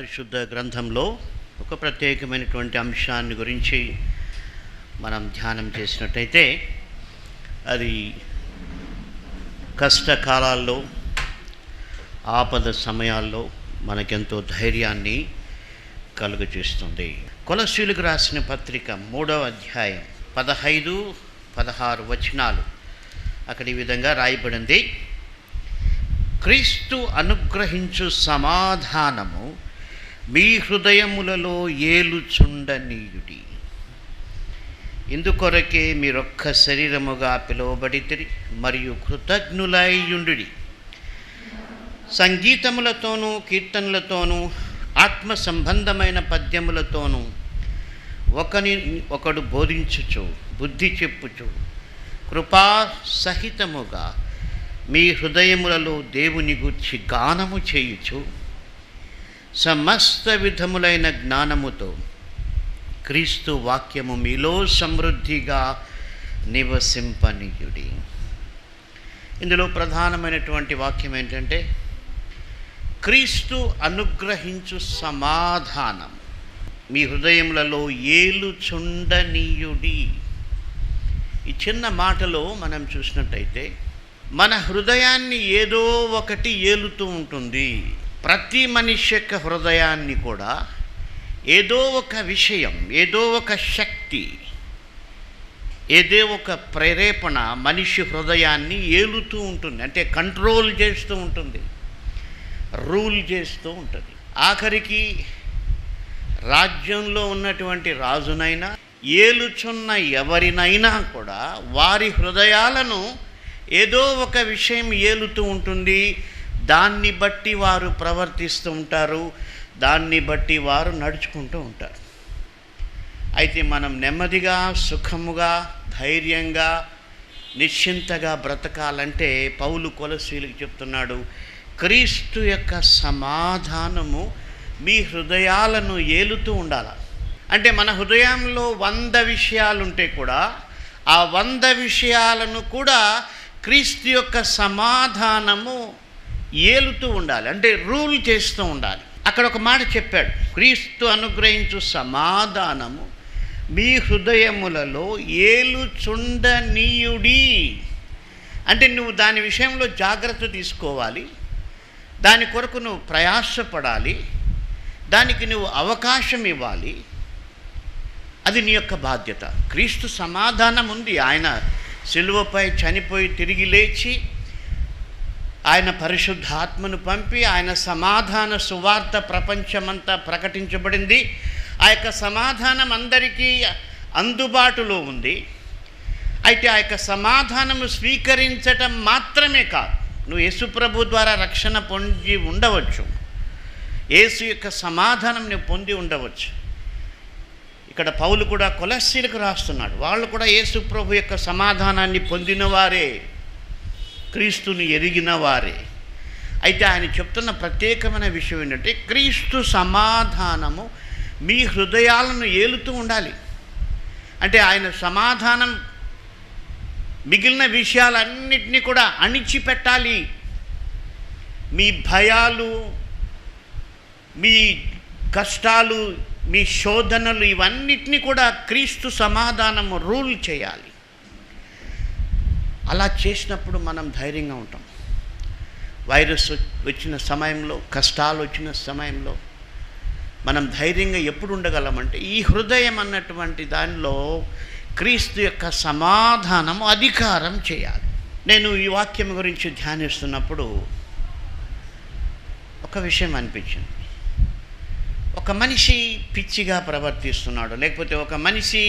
పరిశుద్ధ గ్రంథంలో ఒక ప్రత్యేకమైనటువంటి అంశాన్ని గురించి మనం ధ్యానం చేసినట్టయితే అది కష్టకాలాల్లో, ఆపద సమయాల్లో మనకెంతో ధైర్యాన్ని కలుగజేస్తుంది. కొలస్సీయులకు రాసిన పత్రిక 3వ అధ్యాయం 15-16 వచనాలు. అక్కడ ఈ విధంగా రాయబడింది: క్రీస్తు అనుగ్రహించు సమాధానము మీ హృదయములలో ఏలుచుండనీయుడి. ఇందుకొరకే మీరొక్క శరీరముగా పిలువబడితిరి మరియు కృతజ్ఞులైయుండుడి. సంగీతములతోనూ కీర్తనలతోనూ ఆత్మ సంబంధమైన పద్యములతోనూ ఒకడు బోధించుచు బుద్ధి చెప్పుచు కృపా సహితముగా మీ హృదయములలో దేవుని గూర్చి గానము చేయుచు సమస్త విధములైన జ్ఞానముతో క్రీస్తు వాక్యము మీలో సమృద్ధిగా నివసింపనీయుడి. ఇందులో ప్రధానమైనటువంటి వాక్యం ఏంటంటే క్రీస్తు అనుగ్రహించు సమాధానం మీ హృదయములలో ఏలుచుండనీయుడి. ఈ చిన్న మాటలో మనం చూసినట్టయితే మన హృదయాన్ని ఏదో ఒకటి ఏలుతూ ఉంటుంది. ప్రతి మనిషి యొక్క హృదయాన్ని కూడా ఏదో ఒక విషయం, ఏదో ఒక శక్తి, ఏదో ఒక ప్రేరేపణ మనిషి హృదయాన్ని ఏలుతూ ఉంటుంది. అంటే కంట్రోల్ చేస్తూ ఉంటుంది, రూల్ చేస్తూ ఉంటుంది. ఆఖరికి రాజ్యంలో ఉన్నటువంటి రాజునైనా, ఏలుచున్న ఎవరినైనా కూడా వారి హృదయాలను ఏదో ఒక విషయం ఏలుతూ ఉంటుంది. దాన్ని బట్టి వారు ప్రవర్తిస్తూ ఉంటారు, దాన్ని బట్టి వారు నడుచుకుంటూ ఉంటారు. అయితే మనం నెమ్మదిగా, సుఖముగా, ధైర్యంగా, నిశ్చింతగా బ్రతకాలంటే పౌలు కొలస్సీయులకు చెప్తున్నాడు, క్రీస్తు యొక్క సమాధానము మీ హృదయాలను ఏలుతూ ఉండాలి. అంటే మన హృదయంలో 100 విషయాలుంటే కూడా ఆ 100 విషయాలను కూడా క్రీస్తు యొక్క సమాధానము ఏలుతూ ఉండాలి, అంటే రూల్ చేస్తూ ఉండాలి. అక్కడ ఒక మాట చెప్పాడు, క్రీస్తు అనుగ్రహించు సమాధానము మీ హృదయములలో ఏలుచుండనీయుడి. అంటే నువ్వు దాని విషయంలో జాగ్రత్త తీసుకోవాలి, దాని కొరకు నువ్వు ప్రయాసపడాలి, దానికి నువ్వు అవకాశం ఇవ్వాలి. అది నీ యొక్క బాధ్యత. క్రీస్తు సమాధానం ఉంది. ఆయన సిలువపై చనిపోయి తిరిగి లేచి ఆయన పరిశుద్ధాత్మను పంపి ఆయన సమాధాన సువార్త ప్రపంచమంతా ప్రకటించబడింది. ఆ యొక్క సమాధానం అందరికీ అందుబాటులో ఉంది. అయితే ఆ యొక్క సమాధానము స్వీకరించటం మాత్రమే కాదు, నువ్వు యేసు ప్రభు ద్వారా రక్షణ పొంది ఉండవచ్చు, యేసు యొక్క సమాధానం నువ్వు పొంది ఉండవచ్చు. ఇక్కడ పౌలు కూడా కొలస్సీలకు రాస్తున్నాడు, వాళ్ళు కూడా యేసు ప్రభు యొక్క సమాధానాన్ని పొందిన వారే, క్రీస్తుని ఎరిగిన వారే. అయితే ఆయన చెప్తున్న ప్రత్యేకమైన విషయం ఏంటంటే క్రీస్తు సమాధానము మీ హృదయాలను ఏలుతూ ఉండాలి. అంటే ఆయన సమాధానం మిగిలిన విషయాలన్నిటినీ కూడా అణిచిపెట్టాలి. మీ భయాలు, మీ కష్టాలు, మీ శోధనలు, ఇవన్నిటినీ కూడా క్రీస్తు సమాధానము రూల్ చేయాలి. అలా చేసినప్పుడు మనం ధైర్యంగా ఉంటాం. వైరస్ వచ్చిన సమయంలో, కష్టాలు వచ్చిన సమయంలో మనం ధైర్యంగా ఎప్పుడు ఉండగలమంటే ఈ హృదయం అన్నటువంటి దానిలో క్రీస్తు యొక్క సమాధానము అధికారం చేయాలి. నేను ఈ వాక్యం గురించి ధ్యానిస్తున్నప్పుడు ఒక విషయం అనిపించింది. ఒక మనిషి పిచ్చిగా ప్రవర్తిస్తున్నాడు, లేకపోతే ఒక మనిషి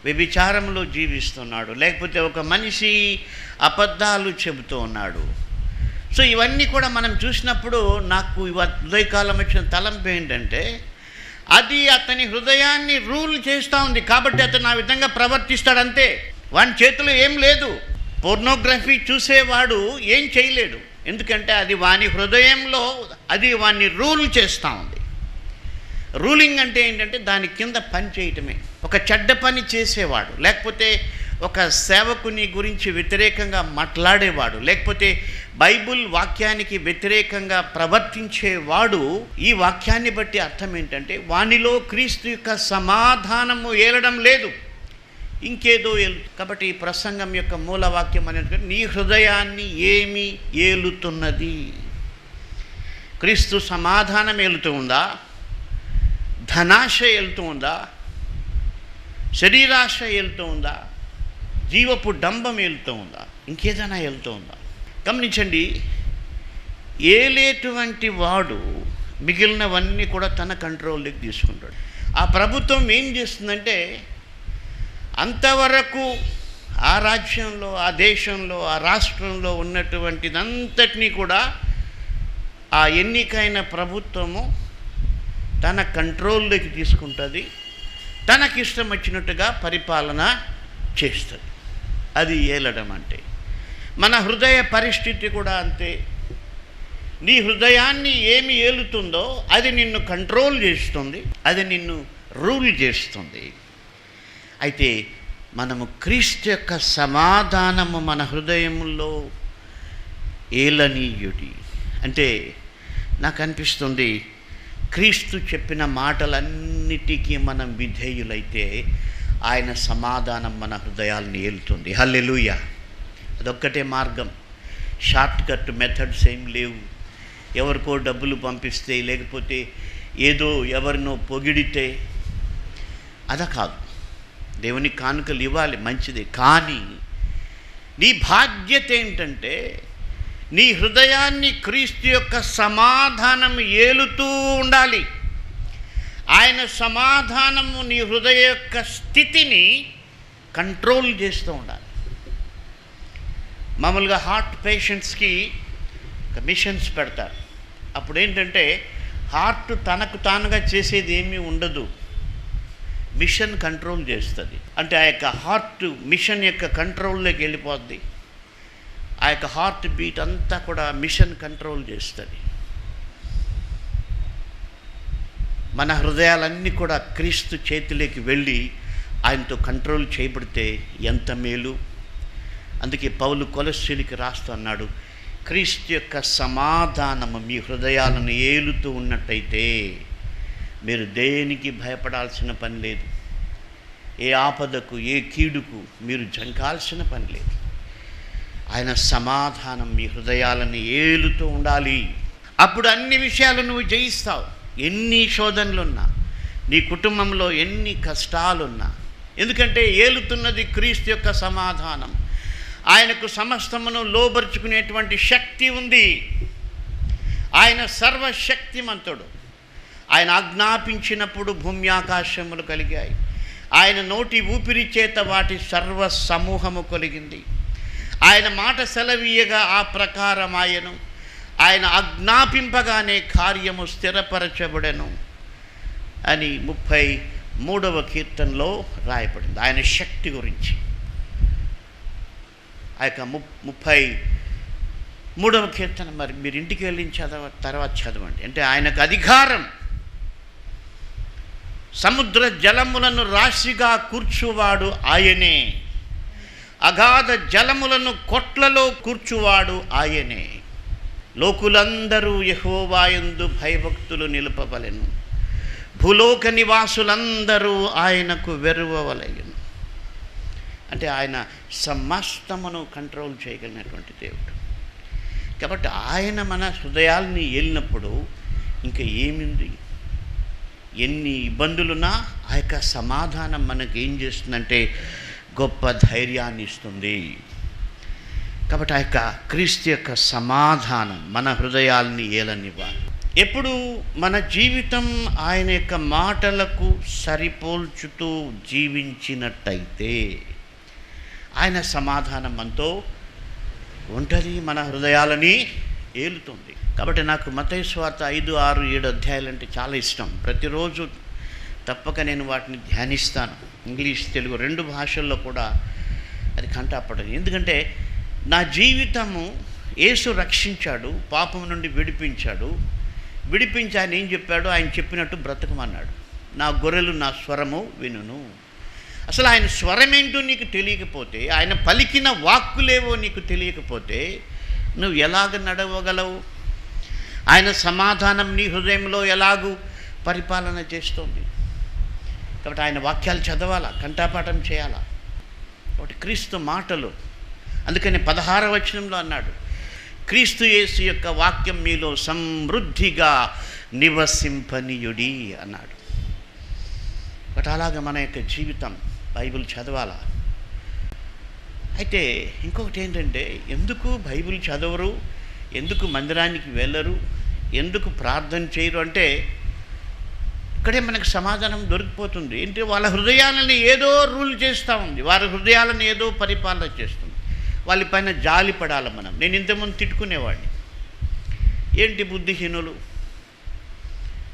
వ్యభిచారంలో జీవిస్తున్నాడు, లేకపోతే ఒక మనిషి అబద్ధాలు చెబుతూ ఉన్నాడు. సో ఇవన్నీ కూడా మనం చూసినప్పుడు నాకు ఉదయకాలం వచ్చిన తలంపు ఏంటంటే అది అతని హృదయాన్ని రూల్ చేస్తూ ఉంది. కాబట్టి అతను ఆ విధంగా ప్రవర్తిస్తాడంతే. వాని చేతిలో ఏం లేదు. పోర్నోగ్రఫీ చూసేవాడు ఏం చేయలేడు, ఎందుకంటే అది వాని హృదయంలో అది వాన్ని రూల్ చేస్తూ ఉంది. రూలింగ్ అంటే ఏంటంటే దాని కింద పని చేయటమే. ఒక చెడ్డ పని చేసేవాడు, లేకపోతే ఒక సేవకుని గురించి వ్యతిరేకంగా మాట్లాడేవాడు, లేకపోతే బైబిల్ వాక్యానికి వ్యతిరేకంగా ప్రవర్తించేవాడు, ఈ వాక్యాన్ని బట్టి అర్థం ఏంటంటే వానిలో క్రీస్తు యొక్క సమాధానము ఏలడం లేదు, ఇంకేదో కాబట్టి ఈ ప్రసంగం యొక్క మూల వాక్యం అనేది నీ హృదయాన్ని ఏమి ఏలుతున్నది? క్రీస్తు సమాధానం ఏలుతూ ఉందా? ధనాశ ఏలుతూ ఉందా? శరీరాశ ఏలుతూ ఉందా? జీవపు డంబం ఏలుతూ ఉందా? ఇంకేదైనా ఏలుతూ ఉందా? గమనించండి, ఏలేటువంటి వాడు మిగిలినవన్నీ కూడా తన కంట్రోల్లోకి తీసుకుంటాడు. ఆ ప్రభుత్వం ఏం చేస్తుందంటే అంతవరకు ఆ రాజ్యంలో, ఆ దేశంలో, ఆ రాష్ట్రంలో ఉన్నటువంటిదంతటినీ కూడా ఆ ఎన్నికైన ప్రభుత్వము తన కంట్రోల్లోకి తీసుకుంటుంది, తనకిష్టం వచ్చినట్టుగా పరిపాలన చేస్తుంది. అది ఏలడం అంటే. మన హృదయ పరిస్థితి కూడా అంతే. నీ హృదయాన్ని ఏమి ఏలుతుందో అది నిన్ను కంట్రోల్ చేస్తుంది, అది నిన్ను రూల్ చేస్తుంది. అయితే మనము క్రీస్తు యొక్క సమాధానము మన హృదయంలో ఏలనీయుడి అంటే నాకు అనిపిస్తుంది, క్రీస్తు చెప్పిన మాటలన్నిటికీ మనం విధేయులైతే ఆయన సమాధానం మన హృదయాలను ఏలుతుంది. హల్లెలూయా. అదొక్కటే మార్గం. షార్ట్ కట్ మెథడ్స్ ఏం లేవు. ఎవరికో డబ్బులు పంపిస్తే, లేకపోతే ఏదో ఎవరినో పొగిడితే అదా కాదు. దేవుని కానుకలు ఇవ్వాలి, మంచిదే. కానీ నీ బాధ్యత ఏంటంటే నీ హృదయాన్ని క్రీస్తు యొక్క సమాధానం ఏలుతూ ఉండాలి. ఆయన సమాధానము నీ హృదయ యొక్క స్థితిని కంట్రోల్ చేస్తూ ఉండాలి. మామూలుగా హార్ట్ పేషెంట్స్కి మిషన్స్ పెడతారు. అప్పుడు ఏంటంటే హార్ట్ తనకు తానుగా చేసేది ఏమీ ఉండదు, మిషన్ కంట్రోల్ చేస్తుంది. అంటే ఆ యొక్క హార్ట్ మిషన్ యొక్క కంట్రోల్లోకి వెళ్ళిపోద్ది. ఆ యొక్క హార్ట్ బీట్ అంతా కూడా మిషన్ కంట్రోల్ చేస్తుంది. మన హృదయాలన్నీ కూడా క్రీస్తు చేతిలోకి వెళ్ళి ఆయనతో కంట్రోల్ చేయబడితే ఎంత మేలు. అందుకే పౌలు కొలస్సీలకి రాస్తూ అన్నాడు, క్రీస్తు యొక్క సమాధానము మీ హృదయాలను ఏలుతూ ఉన్నట్టయితే మీరు దేనికి భయపడాల్సిన పని లేదు, ఏ ఆపదకు, ఏ కీడుకు మీరు జంకాల్సిన పని లేదు. ఆయన సమాధానం మీ హృదయాలను ఏలుతూ ఉండాలి. అప్పుడు అన్ని విషయాలు నువ్వు జయిస్తావు. ఎన్ని శోధనలున్నా, నీ కుటుంబంలో ఎన్ని కష్టాలున్నా, ఎందుకంటే ఏలుతున్నది క్రీస్తు యొక్క సమాధానం. ఆయనకు సమస్తమును లోబరుచుకునేటువంటి శక్తి ఉంది. ఆయన సర్వశక్తిమంతుడు. ఆయన ఆజ్ఞాపించినప్పుడు భూమి ఆకాశములు కలిగాయి. ఆయన నోటి ఊపిరి చేత వాటి సర్వ సమూహము కలిగింది. ఆయన మాట సెలవీయగా ఆ ప్రకారం ఆయన ఆజ్ఞాపింపగానే కార్యము స్థిరపరచబడెను అని 33వ కీర్తనలో రాయబడింది. ఆయన శక్తి గురించి. ఆ యొక్క 33వ కీర్తన మరి మీరు ఇంటికి వెళ్ళి తర్వాత చదవండి. అంటే ఆయనకు అధికారం. సముద్ర జలములను రాశిగా కూర్చువాడు ఆయనే, అగాధ జలములను కొట్లలో కూర్చువాడు ఆయనే. లోకులందరూ యెహోవాయందు భయభక్తులు నిలుపవలెను, భూలోక నివాసులందరూ ఆయనకు వెరువవలెను. అంటే ఆయన సమస్తమును కంట్రోల్ చేయగలిగినటువంటి దేవుడు. కాబట్టి ఆయన మన హృదయాల్ని ఏలినప్పుడు ఇంకా ఏమింది? ఎన్ని ఇబ్బందులున్నా ఆ యొక్క సమాధానం మనకి ఏం చేస్తుందంటే గొప్ప ధైర్యాన్ని ఇస్తుంది. కాబట్టి ఆ యొక్క క్రీస్తు యొక్క సమాధానం మన హృదయాల్ని ఏలనివ్వాలి. ఎప్పుడు మన జీవితం ఆయన యొక్క మాటలకు సరిపోల్చుతూ జీవించినట్టయితే ఆయన సమాధానం మనతో ఉంటుంది, మన హృదయాలని ఏలుతుంది. కాబట్టి నాకు మత్తయి సువార్త 5, 6, 7 అధ్యాయాలంటే చాలా ఇష్టం. ప్రతిరోజు తప్పక నేను వాటిని ధ్యానిస్తాను. ఇంగ్లీష్, తెలుగు 2 భాషల్లో కూడా అది కంటపడదు. ఎందుకంటే నా జీవితము యేసు రక్షించాడు, పాపం నుండి విడిపించాడు. విడిపించి ఆయన ఏం చెప్పాడు? ఆయన చెప్పినట్టు బ్రతకమన్నాడు. నా గొర్రెలు నా స్వరము వినును. అసలు ఆయన స్వరమేంటో నీకు తెలియకపోతే, ఆయన పలికిన వాక్కులేవో నీకు తెలియకపోతే నువ్వు ఎలాగ నడవగలవు? ఆయన సమాధానం నీ హృదయంలో ఎలాగూ పరిపాలన చేస్తుంది. కాబట్టి ఆయన వాక్యాలు చదవాలా, కంఠపాఠం చేయాలా. కాబట్టి క్రీస్తు మాటలు, అందుకని 16వ వచనంలో అన్నాడు, క్రీస్తు యేసు యొక్క వాక్యం మీలో సమృద్ధిగా నివసింపనీయుడి అన్నాడు. బట్ అలాగ మన యొక్క జీవితం బైబిల్ చదవాలా. అయితే ఇంకొకటి ఏంటంటే, ఎందుకు బైబిల్ చదవరు, ఎందుకు మందిరానికి వెళ్ళరు, ఎందుకు ప్రార్థన చేయరు అంటే ఇక్కడే మనకు సమాధానం దొరికిపోతుంది. ఏంటి, వాళ్ళ హృదయాలను ఏదో రూల్ చేస్తూ ఉంది, వారి హృదయాలను ఏదో పరిపాలన చేస్తుంది. వాళ్ళ పైన జాలి పడాలి మనం. నేను ఇంతకుముందు తిట్టుకునేవాడిని, ఏంటి బుద్ధిహీనులు,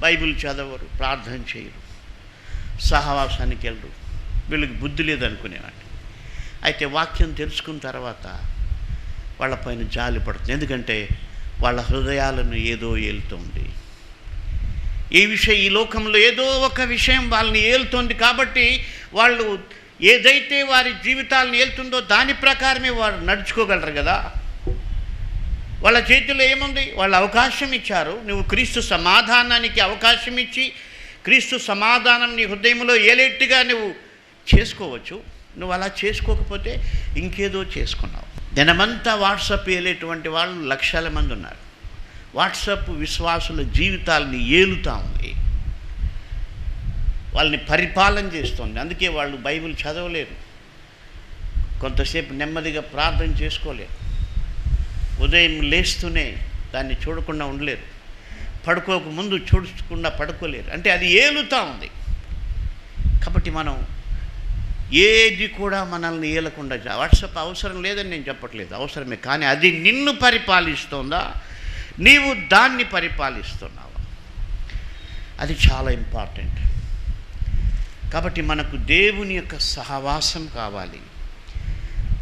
బైబిల్ చదవరు, ప్రార్థన చేయరు, సహవాసానికి వెళ్ళరు, వీళ్ళకి బుద్ధి లేదనుకునేవాడిని. అయితే వాక్యం తెలుసుకున్న తర్వాత వాళ్ళపైన జాలి పడుతుంది. ఎందుకంటే వాళ్ళ హృదయాలను ఏదో ఏలుతోంది. ఈ లోకంలో ఏదో ఒక విషయం వాళ్ళని ఏలుతోంది. కాబట్టి వాళ్ళు ఏదైతే వారి జీవితాలను ఏలుతుందో దాని ప్రకారమే వారు నడుచుకోగలరు కదా. వాళ్ళ చేతిలో ఏముంది? వాళ్ళు అవకాశం ఇచ్చారు. నువ్వు క్రీస్తు సమాధానానికి అవకాశం ఇచ్చి క్రీస్తు సమాధానం నీ హృదయంలో ఏలేట్టుగా నువ్వు చేసుకోవచ్చు. నువ్వు అలా చేసుకోకపోతే ఇంకేదో చేసుకున్నావు. దినమంతా వాట్సాప్ ఏలేటువంటి వాళ్ళు లక్షల మంది ఉన్నారు. వాట్సాప్ విశ్వాసుల జీవితాలని ఏలుతూ ఉంది, వాళ్ళని పరిపాలన చేస్తుంది. అందుకే వాళ్ళు బైబిల్ చదవలేరు, కొంతసేపు నెమ్మదిగా ప్రార్థన చేసుకోలేరు, ఉదయం లేస్తూనే దాన్ని చూడకుండా ఉండలేరు, పడుకోక ముందు చూడకుండా పడుకోలేరు. అంటే అది ఏలుతూ ఉంది. కాబట్టి మనం ఏది కూడా మనల్ని ఏలకుండా, వాట్సాప్ అవసరం లేదని నేను చెప్పట్లేదు, అవసరమే. కానీ అది నిన్ను పరిపాలిస్తుందా, నీవు దాన్ని పరిపాలిస్తున్నావా? అది చాలా ఇంపార్టెంట్. కాబట్టి మనకు దేవుని యొక్క సహవాసం కావాలి.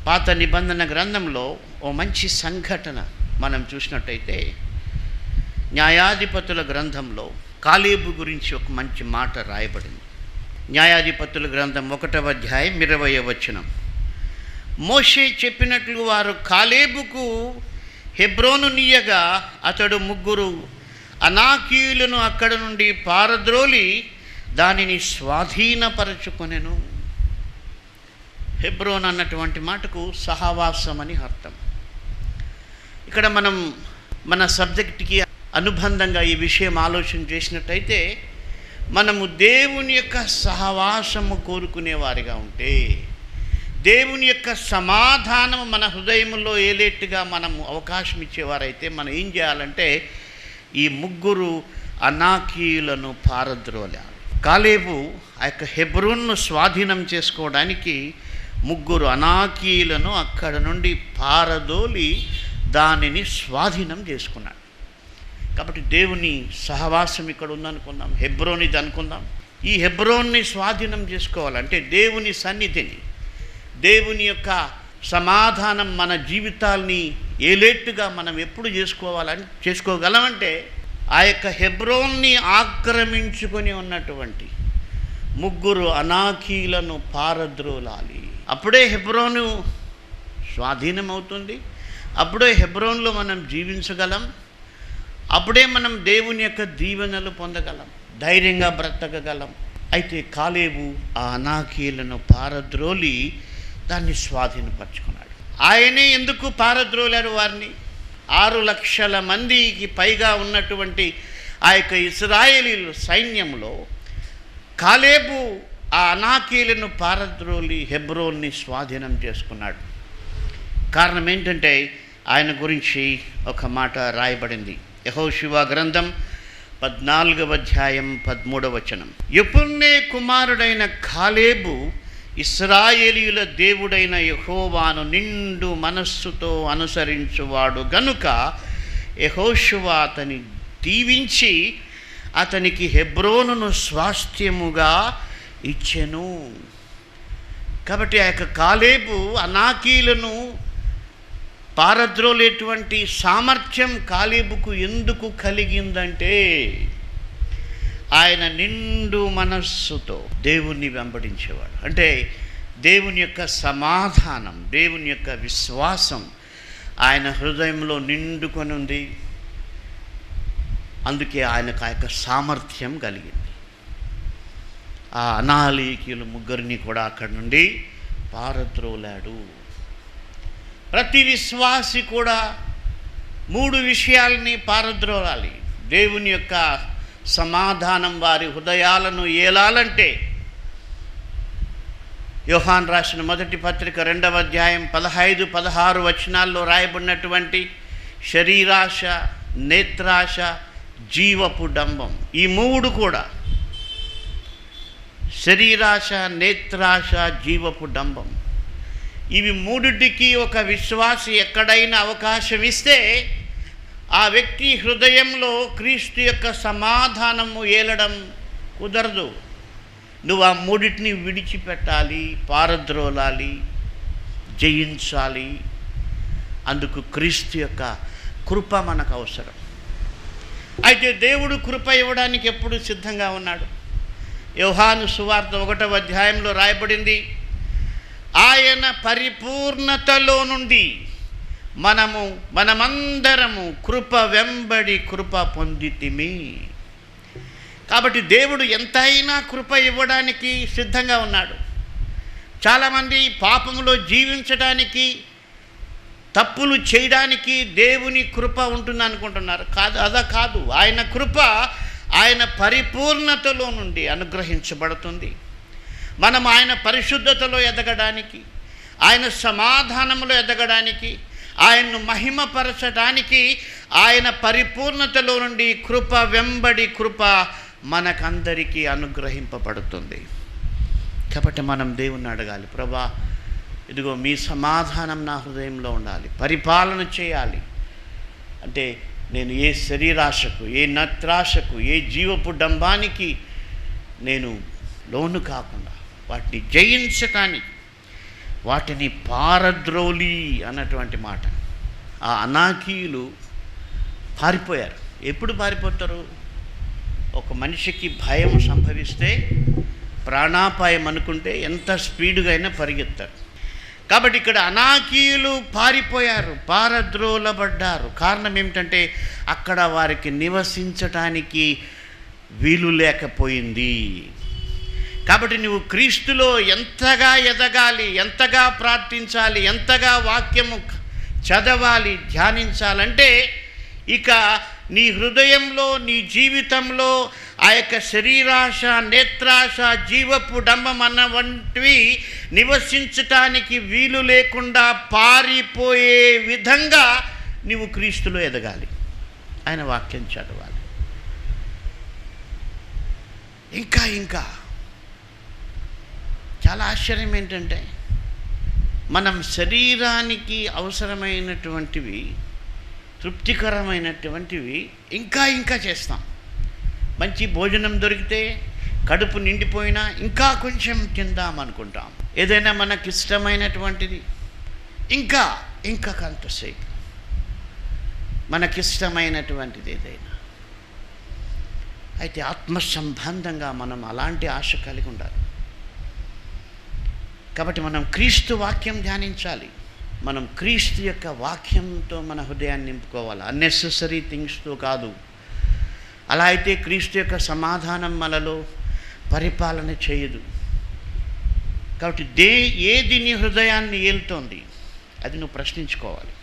పాత నిబంధన గ్రంథంలో ఓ మంచి సంఘటన మనం చూసినట్టయితే, న్యాయాధిపతుల గ్రంథంలో కాలేబు గురించి ఒక మంచి మాట రాయబడింది. న్యాయాధిపతుల గ్రంథం 1వ అధ్యాయం 20వ వచనం. మోషే చెప్పినట్లు వారు కాలేబుకు హెబ్రోను నీయగా అతడు 3 అనాకీయులను అక్కడ నుండి పారద్రోలి దానిని స్వాధీనపరచుకొనెను. హెబ్రోన్ అన్నటువంటి మాటకు సహవాసం అని అర్థం. ఇక్కడ మనం మన సబ్జెక్ట్కి అనుబంధంగా ఈ విషయం ఆలోచన చేసినట్టయితే, మనము దేవుని యొక్క సహవాసము కోరుకునేవారిగా ఉంటే, దేవుని యొక్క సమాధానం మన హృదయంలో ఏలేట్టుగా మనము అవకాశం ఇచ్చేవారైతే, మనం ఏం చేయాలంటే ఈ 3 అనాకీయులను పారద్రోలాలి. కాలేబు ఆ యొక్క హెబ్రోన్ను స్వాధీనం చేసుకోవడానికి 3 అనాకీయులను అక్కడ నుండి పారదోలి దానిని స్వాధీనం చేసుకున్నాడు. కాబట్టి దేవుని సహవాసం ఇక్కడ ఉందనుకుందాం, హెబ్రోన్ ఇది అనుకుందాం. ఈ హెబ్రోన్ని స్వాధీనం చేసుకోవాలంటే దేవుని సన్నిధిని, దేవుని యొక్క సమాధానం మన జీవితాల్ని ఏలేట్టుగా మనం ఎప్పుడు చేసుకోగలమంటే ఆ యొక్క హెబ్రోన్ని ఆక్రమించుకొని ఉన్నటువంటి 3 అనాకీలను పారద్రోలాలి. అప్పుడే హెబ్రోను స్వాధీనం అవుతుంది, అప్పుడే హెబ్రోన్లో మనం జీవించగలం, అప్పుడే మనం దేవుని యొక్క దీవెనలు పొందగలం, ధైర్యంగా బ్రతకగలం. అయితే కాలేబు ఆ అనాకీలను పారద్రోలి దాన్ని స్వాధీనపరచుకున్నాడు. ఆయనే ఎందుకు పారద్రోలారు వారిని? 6 లక్షల మందికి పైగా ఉన్నటువంటి ఆ యొక్క ఇశ్రాయేలీయుల సైన్యంలో కాలేబు ఆ అనాకీలను పారద్రోలి హెబ్రోన్ని స్వాధీనం చేసుకున్నాడు. కారణం ఏంటంటే ఆయన గురించి ఒక మాట రాయబడింది. యెహోషువ గ్రంథం 14వ అధ్యాయం 13వ వచనం. యెఫున్నె కుమారుడైన కాలేబు ఇశ్రాయేలీయుల దేవుడైన యెహోవాను నిండు మనస్సుతో అనుసరించువాడు గనుక యెహోషువ అతని దీవించి అతనికి హెబ్రోనును స్వాస్థ్యముగా ఇచ్చెను. కాబట్టి ఆ యొక్క కాలేబు అనాకీలను పారద్రోలేటువంటి సామర్థ్యం కాలేబుకు ఎందుకు కలిగిందంటే, ఆయన నిండు మనస్సుతో దేవుణ్ణి వెంబడించేవాడు. అంటే దేవుని యొక్క సమాధానం, దేవుని యొక్క విశ్వాసం ఆయన హృదయంలో నిండుకొని ఉంది. అందుకే ఆయనకు ఆ యొక్క సామర్థ్యం కలిగింది. ఆ అనాలీకులు ముగ్గురిని కూడా అక్కడి నుండి పారద్రోలాడు. ప్రతి విశ్వాసి కూడా 3 విషయాలని పారద్రోలాలి. దేవుని యొక్క సమాధానం వారి హృదయాలను ఏలాలంటే యోహాను రాసిన మొదటి పత్రిక 2వ అధ్యాయం 15-16 వచనాల్లో రాయబడినటువంటి శరీరాశ, నేత్రాశ, జీవపు డంబం, ఈ 3 కూడా, శరీరాశ, నేత్రాశ, జీవపు డంబం, ఇవి 3టికి ఒక విశ్వాసి ఎక్కడైనా అవకాశం ఇస్తే ఆ వ్యక్తి హృదయంలో క్రీస్తు యొక్క సమాధానము ఏలడం కుదరదు. నువ్వు ఆ 3టిని విడిచిపెట్టాలి, పారద్రోలాలి, జయించాలి. అందుకు క్రీస్తు యొక్క కృప మనకు అవసరం. అయితే దేవుడు కృప ఇవ్వడానికి ఎప్పుడు సిద్ధంగా ఉన్నాడు. యోహాను సువార్త 1వ అధ్యాయంలో రాయబడింది, ఆయన పరిపూర్ణతలో నుండి మనమందరము కృప వెంబడి కృప పొందితిమి. కాబట్టి దేవుడు ఎంతైనా కృప ఇవ్వడానికి సిద్ధంగా ఉన్నాడు. చాలామంది పాపములో జీవించడానికి, తప్పులు చేయడానికి దేవుని కృప ఉంటుంది అనుకుంటున్నారు. కాదు. ఆయన కృప ఆయన పరిపూర్ణతలో నుండి అనుగ్రహించబడుతుంది. మనం ఆయన పరిశుద్ధతలో ఎదగడానికి, ఆయన సమాధానంలో ఎదగడానికి, ఆయన్ను మహిమపరచడానికి ఆయన పరిపూర్ణతలో నుండి కృప వెంబడి కృప మనకందరికీ అనుగ్రహింపబడుతుంది. కాబట్టి మనం దేవుణ్ణి అడగాలి, ప్రభా ఇదిగో మీ సమాధానం నా హృదయంలో ఉండాలి, పరిపాలన చేయాలి. అంటే నేను ఏ శరీరాశకు, ఏ నత్రాశకు, ఏ జీవపు డంబానికి నేను లోను కాకుండా వాటిని జయించటానికి, వాటిని పారద్రోలి అన్నటువంటి మాట. ఆ అనాకీయులు పారిపోయారు. ఎప్పుడు పారిపోతారు? ఒక మనిషికి భయం సంభవిస్తే, ప్రాణాపాయం అనుకుంటే ఎంత స్పీడ్గా అయినా పరిగెత్తారు. కాబట్టి ఇక్కడ అనాకీయులు పారిపోయారు, పారద్రోలబడ్డారు. కారణం ఏమిటంటే అక్కడ వారికి నివసించటానికి వీలు లేకపోయింది. కాబట్టి నువ్వు క్రీస్తులో ఎంతగా ఎదగాలి, ఎంతగా ప్రార్థించాలి, ఎంతగా వాక్యము చదవాలి, ధ్యానించాలంటే ఇక నీ హృదయంలో, నీ జీవితంలో ఆ యొక్క శరీరాశ, నేత్రాశ, జీవపు డంబం అన్న వంటివి నివసించటానికి వీలు లేకుండా పారిపోయే విధంగా నీవు క్రీస్తులో ఎదగాలి. ఆయన వాక్యం చదవాలి. ఇంకా చాలా ఆశ్చర్యం ఏంటంటే, మనం శరీరానికి అవసరమైనటువంటివి, తృప్తికరమైనటువంటివి ఇంకా చేస్తాం. మంచి భోజనం దొరికితే, కడుపు నిండిపోయినా ఇంకా కొంచెం తిందాం అనుకుంటాం. ఏదైనా మనకిష్టమైనటువంటిది ఇంకా కొంతసేపు మనకిష్టమైనటువంటిది ఏదైనా. అయితే ఆత్మ సంబంధంగా మనం అలాంటి ఆశ కలిగి ఉండాలి. కాబట్టి మనం క్రీస్తు వాక్యం ధ్యానించాలి. మనం క్రీస్తు యొక్క వాక్యంతో మన హృదయాన్ని నింపుకోవాలి, అన్నెసెసరీ థింగ్స్తో కాదు. అలా అయితే క్రీస్తు యొక్క సమాధానం మనలో పరిపాలన చేయదు. కాబట్టి ఏది నీ హృదయాన్ని ఏలుతోంది అది నువ్వు ప్రశ్నించుకోవాలి.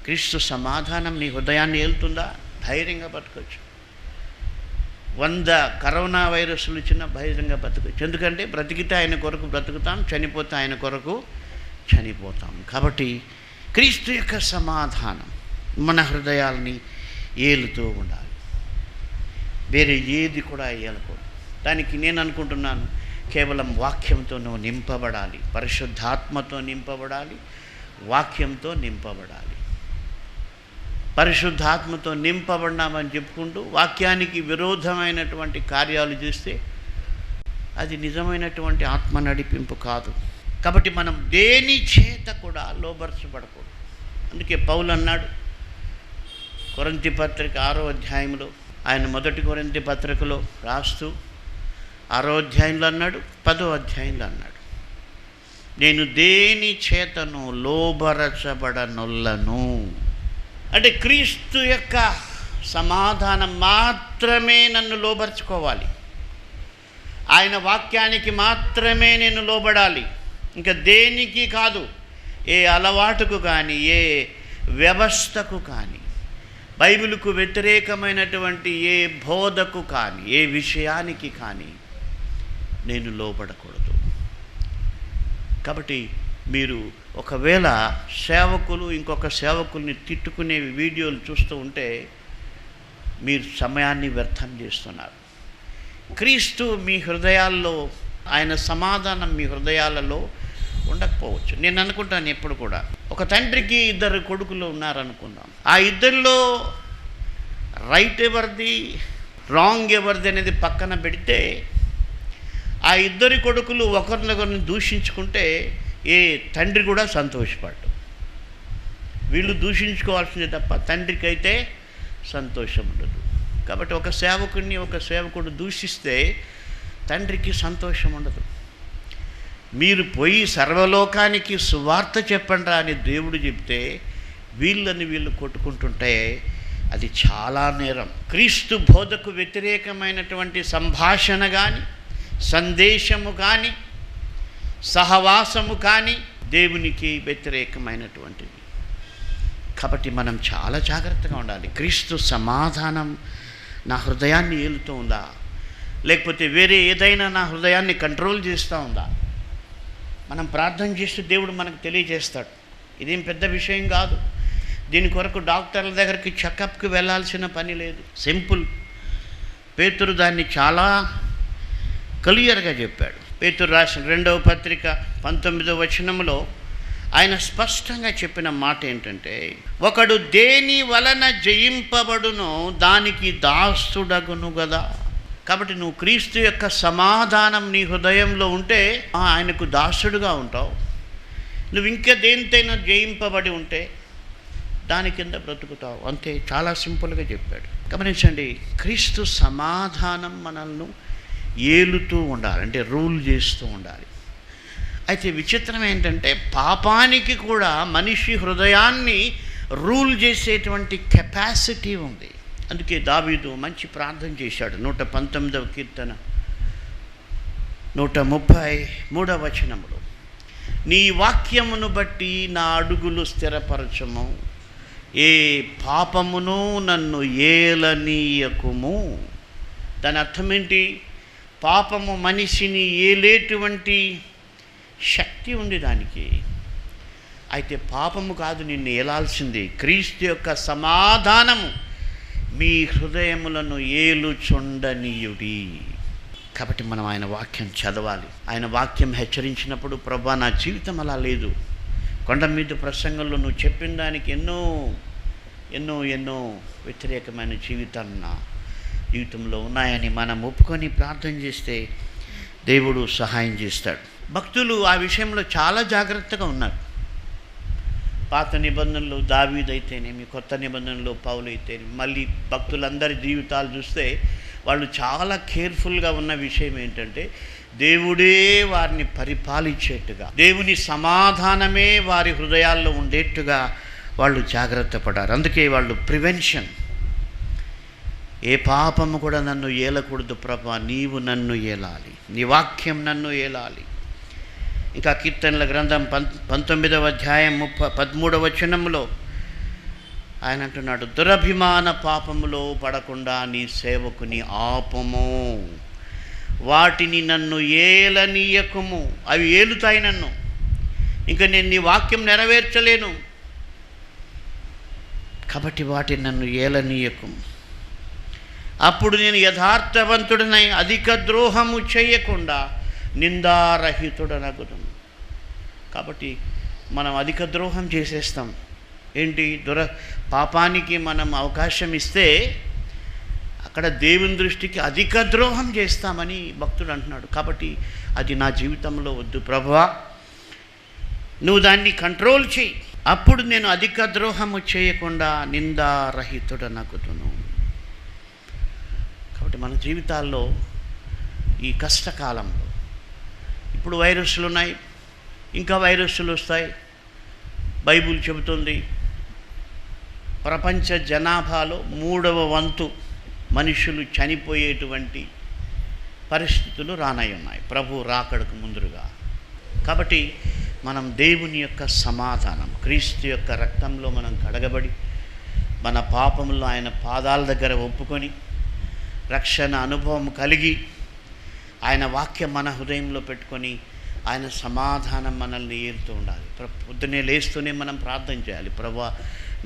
క్రీస్తు సమాధానం నీ హృదయాన్ని ఏలుతుందా? ధైర్యంగా బతకొచ్చు. 100 కరోనా వైరస్లు ఇచ్చిన ధైర్యంగా బతకొచ్చు. ఎందుకంటే బ్రతికితే ఆయన కొరకు బ్రతుకుతాం, చనిపోతే ఆయన కొరకు చనిపోతాం. కాబట్టి క్రీస్తు యొక్క సమాధానం మన హృదయాల్ని ఏలుతూ ఉండాలి. వేరే ఏది కూడా ఏలకూడదు. దానికి నేను అనుకుంటున్నాను, కేవలం వాక్యంతో నువ్వు నింపబడాలి, పరిశుద్ధాత్మతో నింపబడాలి, వాక్యంతో నింపబడాలి. పరిశుద్ధాత్మతో నింపబడినామని చెప్పుకుంటూ వాక్యానికి విరోధమైనటువంటి కార్యాలు చేస్తే అది నిజమైనటువంటి ఆత్మ నడిపింపు కాదు. కాబట్టి మనం దేని చేత కూడా లోబరచబడకూడదు. అందుకే పౌలు అన్నాడు కొరింథీ పత్రిక 6వ అధ్యాయంలో, ఆయన మొదటి కొరింథీ పత్రికలో రాస్తూ 6వ అధ్యాయంలో అన్నాడు, 10వ అధ్యాయంలో అన్నాడు, నేను దేని చేతను లోబరచబడనొల్లను. అంటే క్రీస్తు యొక్క సమాధానం మాత్రమే నన్ను లోబర్చుకోవాలి, ఆయన వాక్యానికి మాత్రమే నేను లోబడాలి, ఇంకా దేనికి కాదు. ఏ అలవాటుకు కానీ, ఏ వ్యవస్థకు కానీ, బైబిలుకు వ్యతిరేకమైనటువంటి ఏ బోధకు కానీ, ఏ విషయానికి కానీ నేను లోబడకూడదు. కాబట్టి మీరు ఒకవేళ సేవకులు ఇంకొక సేవకుల్ని తిట్టుకునే వీడియోలు చూస్తూ ఉంటే మీరు సమయాన్ని వ్యర్థం చేస్తున్నారు. క్రీస్తు మీ హృదయాల్లో, ఆయన సమాధానం మీ హృదయాలలో ఉండకపోవచ్చు. నేను అనుకుంటాను ఎప్పుడు కూడా, ఒక తండ్రికి 2 కొడుకులు ఉన్నారనుకుందాం. ఆ ఇద్దరిలో రైట్ ఎవరిది, రాంగ్ ఎవరిది అనేది పక్కన పెడితే, ఆ 2 కొడుకులు ఒకరినొకరిని దూషించుకుంటే ఏ తండ్రి కూడా సంతోషపడ్డు. వీళ్ళు దూషించుకోవాల్సిందే తప్ప తండ్రికి అయితే సంతోషం ఉండదు. కాబట్టి ఒక సేవకుడిని ఒక సేవకుడు దూషిస్తే తండ్రికి సంతోషం ఉండదు. మీరు పోయి సర్వలోకానికి సువార్త చెప్పండి అని దేవుడు చెప్తే వీళ్ళు కొట్టుకుంటుంటే అది చాలా నేరం. క్రీస్తు బోధకు వ్యతిరేకమైనటువంటి సంభాషణ కానీ, సందేశము కానీ, సహవాసము కానీ దేవునికి వ్యతిరేకమైనటువంటిది. కాబట్టి మనం చాలా జాగ్రత్తగా ఉండాలి. క్రీస్తు సమాధానం నా హృదయాన్ని ఏలుతూ ఉందా, లేకపోతే వేరే ఏదైనా నా హృదయాన్ని కంట్రోల్ చేస్తూ ఉందా? మనం ప్రార్థన చేస్తూ దేవుడు మనకు తెలియజేస్తాడు. ఇదేం పెద్ద విషయం కాదు. దీని కొరకు డాక్టర్ల దగ్గరికి చెకప్కి వెళ్ళాల్సిన పని లేదు. సింపుల్. పేతురు దాన్ని చాలా క్లియర్గా చెప్పాడు. పేతురు రాసిన 2వ పత్రిక 19వ వచనంలో ఆయన స్పష్టంగా చెప్పిన మాట ఏంటంటే, ఒకడు దేని వలన జయింపబడునో దానికి దాసుడగును గదా. కాబట్టి నువ్వు క్రీస్తు యొక్క సమాధానం నీ హృదయంలో ఉంటే ఆయనకు దాసుడుగా ఉంటావు. నువ్వు ఇంకా దేనితైనా జయింపబడి ఉంటే దాని కింద బ్రతుకుతావు. అంతే, చాలా సింపుల్గా చెప్పాడు. గమనించండి, క్రీస్తు సమాధానం మనల్ని ఏలుతూ ఉండాలి, అంటే రూల్ చేస్తూ ఉండాలి. అయితే విచిత్రం ఏంటంటే, పాపానికి కూడా మనిషి హృదయాన్ని రూల్ చేసేటువంటి కెపాసిటీ ఉంది. అందుకే దావీదు మంచి ప్రార్థన చేశాడు. 119వ కీర్తన 133వ వచనములో, నీ వాక్యమును బట్టి నా అడుగులు స్థిరపరచము, ఏ పాపమును నన్ను ఏలనీయకుము. దాని అర్థం ఏంటి? పాపము మనిషిని ఏలేటువంటి శక్తి ఉంది దానికి. అయితే పాపము కాదు నిన్ను ఏలాల్సింది, క్రీస్తు యొక్క సమాధానము మీ హృదయములను ఏలుచుండనీయుడి. కాబట్టి మనం ఆయన వాక్యం చదవాలి. ఆయన వాక్యం హెచ్చరించినప్పుడు, ప్రభా నా జీవితం అలా లేదు, కొండ మీద ప్రసంగంలో నువ్వు చెప్పిన దానికి ఎన్నో ఎన్నో ఎన్నో వ్యతిరేకమైన జీవితాలు నా జీవితంలో ఉన్నాయని మనం ఒప్పుకొని ప్రార్థన చేస్తే దేవుడు సహాయం చేస్తాడు. భక్తులు ఆ విషయంలో చాలా జాగ్రత్తగా ఉన్నారు. పాత నిబంధనలు దావీదు అయితేనేమి, కొత్త నిబంధనలు పౌలు అయితేనేమి, మళ్ళీ భక్తులందరి జీవితాలు చూస్తే వాళ్ళు చాలా కేర్ఫుల్గా ఉన్న విషయం ఏంటంటే, దేవుడే వారిని పరిపాలించేట్టుగా, దేవుని సమాధానమే వారి హృదయాల్లో ఉండేట్టుగా వాళ్ళు జాగ్రత్త పడారు. అందుకే వాళ్ళు ప్రివెన్షన్, ఏ పాపము కూడా నన్ను ఏలకూడదు ప్రభా, నీవు నన్ను ఏలాలి, నీ వాక్యం నన్ను ఏలాలి. ఇంకా కీర్తనల గ్రంథం 19వ అధ్యాయం 13వ వచనంలో ఆయన అంటున్నాడు, దురభిమాన పాపములో పడకుండా నీ సేవకుని ఆపము, వాటిని నన్ను ఏలనీయకుము. అవి ఏలుతాయి నన్ను, ఇంకా నేను నీ వాక్యం నెరవేర్చలేను, కాబట్టి వాటిని నన్ను ఏలనీయకుము. అప్పుడు నేను యథార్థవంతుడనై అధిక ద్రోహము చేయకుండా నిందారహితుడనగుదును. కాబట్టి మనం అధిక ద్రోహం చేసేస్తాం. ఏంటి? పాపానికి మనం అవకాశం ఇస్తే అక్కడ దేవుని దృష్టికి అధిక ద్రోహం చేస్తామని భక్తుడు అంటున్నాడు. కాబట్టి అది నా జీవితంలో వద్దు ప్రభువా, నువ్వు దాన్ని కంట్రోల్ చేయి, అప్పుడు నేను అధిక ద్రోహము చేయకుండా నిందారహితుడనగుదును. మన జీవితాల్లో ఈ కష్టకాలంలో ఇప్పుడు వైరస్లు ఉన్నాయి, ఇంకా వైరస్లు వస్తాయి. బైబిల్ చెబుతుంది ప్రపంచ జనాభాలో 3వ వంతు మనుషులు చనిపోయేటువంటి పరిస్థితులు రానయ్యున్నాయి ప్రభు రాకడకు ముందుగా. కాబట్టి మనం దేవుని యొక్క సమాధానం, క్రీస్తు యొక్క రక్తంలో మనం కడగబడి మన పాపములు ఆయన పాదాల దగ్గర ఒప్పుకొని రక్షణ అనుభవం కలిగి ఆయన వాక్యం మన హృదయంలో పెట్టుకొని ఆయన సమాధానం మనల్ని ఏలుతూ ఉండాలి. పొద్దున్నే లేస్తూనే మనం ప్రార్థన చేయాలి, ప్రభువా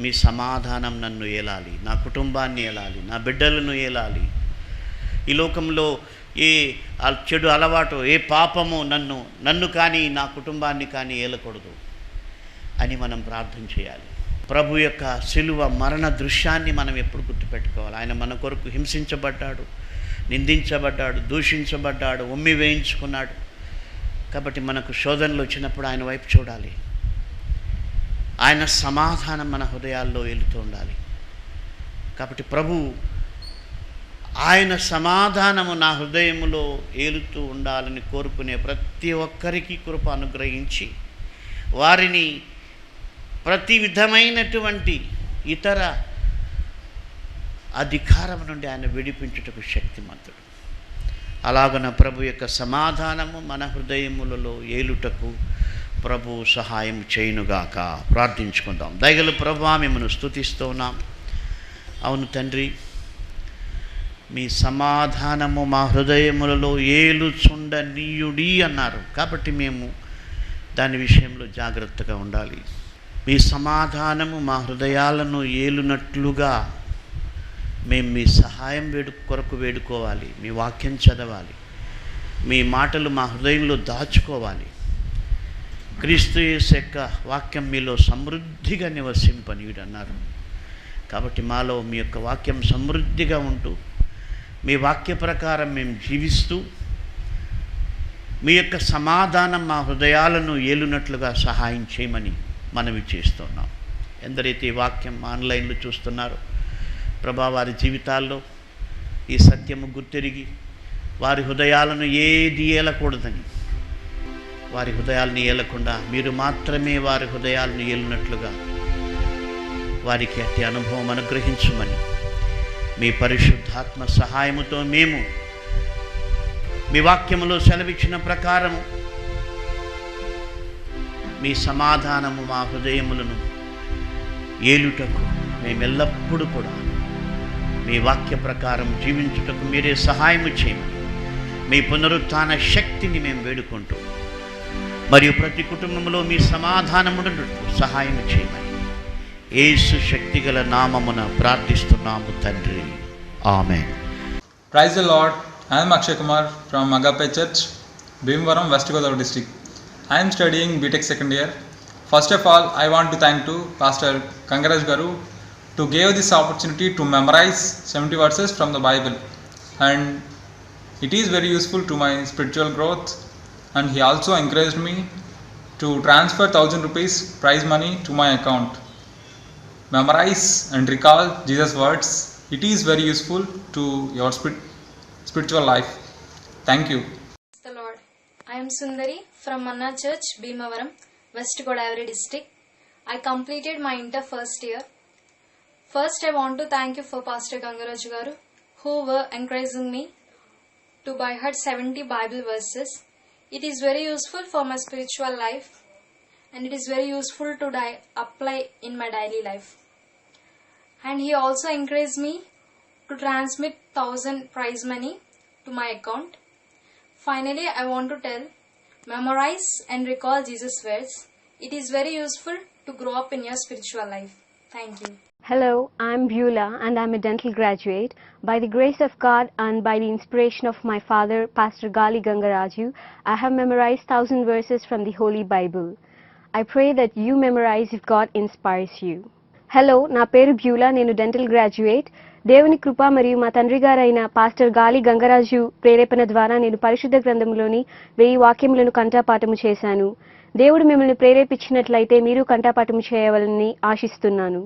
మీ సమాధానం నన్ను ఏలాలి, నా కుటుంబాన్ని ఏలాలి, నా బిడ్డలను ఏలాలి. ఈ లోకంలో ఏ చెడు అలవాటు, ఏ పాపము నన్ను కానీ నా కుటుంబాన్ని కానీ ఏలకూడదు అని మనం ప్రార్థన చేయాలి. ప్రభు యొక్క శిలువ మరణ దృశ్యాన్ని మనం ఎప్పుడు గుర్తుపెట్టుకోవాలి. ఆయన మన కొరకు హింసించబడ్డాడు, నిందించబడ్డాడు, దూషించబడ్డాడు, ఉమ్మి వేయించుకున్నాడు. కాబట్టి మనకు శోధనలు వచ్చినప్పుడు ఆయన వైపు చూడాలి. ఆయన సమాధానం మన హృదయాల్లో వెళుతూ ఉండాలి. కాబట్టి ప్రభు ఆయన సమాధానము నా హృదయములో ఏలుతూ ఉండాలని కోరుకునే ప్రతి ఒక్కరికి కృప అనుగ్రహించి వారిని ప్రతి విధమైనటువంటి ఇతర అధికారం నుండి ఆయన విడిపించుటకు శక్తిమంతుడు. అలాగన ప్రభు యొక్క సమాధానము మన హృదయములలో ఏలుటకు ప్రభు సహాయం చేయునుగాక. ప్రార్థించుకుందాం. దయగల ప్రభువా, మిమ్మల్ని స్తుతిస్తూ ఉన్నాం. అవును తండ్రి, మీ సమాధానము మా హృదయములలో ఏలుచుండనీయుడి అన్నారు. కాబట్టి మేము దాని విషయంలో జాగ్రత్తగా ఉండాలి. మీ సమాధానము మా హృదయాలను ఏలునట్లుగా మేము మీ సహాయం కొరకు వేడుకోవాలి. మీ వాక్యం చదవాలి, మీ మాటలు మా హృదయంలో దాచుకోవాలి. క్రీస్తు యేసు యొక్క వాక్యం మీలో సమృద్ధిగా నివసింపనీయుడు అన్నారు. కాబట్టి మాలో మీ యొక్క వాక్యం సమృద్ధిగా ఉంటూ మీ వాక్య ప్రకారం మేము జీవిస్తూ మీ యొక్క సమాధానం మా హృదయాలను ఏలునట్లుగా సహాయం చేయమని మనవి చేస్తున్నాం. ఎందరైతే ఈ వాక్యం ఆన్లైన్లో చూస్తున్నారో ప్రభా, వారి జీవితాల్లో ఈ సత్యము గుర్తెరిగి వారి హృదయాలను ఏది ఏలకూడదని, వారి హృదయాలను ఏలకుండా మీరు మాత్రమే వారి హృదయాలను ఏలినట్లుగా వారికి అట్టి అనుభవం అనుగ్రహించమని మీ పరిశుద్ధాత్మ సహాయముతో మేము మీ వాక్యములో సెలవిచ్చిన ప్రకారము మీ సమాధానము మా హృదయములను ఏలుటకు మేమెల్లప్పుడూ కూడా మీ వాక్య ప్రకారం జీవించుటకు మీరే సహాయము చేయమని మీ పునరుత్థాన శక్తిని మేము వేడుకుంటూ మరియు ప్రతి కుటుంబంలో మీ సమాధానమునట్టు సహాయం చేయమని యేసు శక్తిగల నామమున ప్రార్థిస్తున్నాము తండ్రి. ఆమేన్. Praise the Lord. I am Akshay Kumar from Agape Church, Bhimavaram, West Godavari district. I am studying BTech second year. First of all, I want to thank to Pastor Kangaraj Garu to give this opportunity to memorize 70 verses from the Bible, and it is very useful to my spiritual growth. And he also encouraged me to transfer 1,000 rupees prize money to my account. Memorize and recall Jesus' words. It is very useful to your spiritual life. Thank you. Praise the Lord. I am Sundari from Manna Church, Bhimavaram, West Godavari district. I completed my inter first year. First, I want to thank you for Pastor Gangaraj Garu, who were encouraging me to by heart 70 Bible verses. It is very useful for my spiritual life, and it is very useful to apply in my daily life. And he also encouraged me to transmit 1,000 prize money to my account. Finally, I want to tell, memorize and recall Jesus' words. It is very useful to grow up in your spiritual life. Thank you. Hello, I'm Beulah and I'm a dental graduate. By the grace of God and by the inspiration of my father, Pastor Gali Gangaraju, I have memorized 1,000 verses from the Holy Bible. I pray that you memorize if God inspires you. Hello, నా పేరు Beulah. నేను dental graduate. దేవుని కృప మరియు మా తండ్రి గారైన pastor గాలి గంగరాజు ప్రేరేపణ ద్వారా నేను పరిశుద్ధ గ్రంథంలోని 1000 వాక్యములను కంఠపాఠము చేశాను. దేవుడు మిమ్మల్ని ప్రేరేపించినట్లయితే మీరు కంఠపాఠము చేయవాలని ఆశిస్తున్నాను.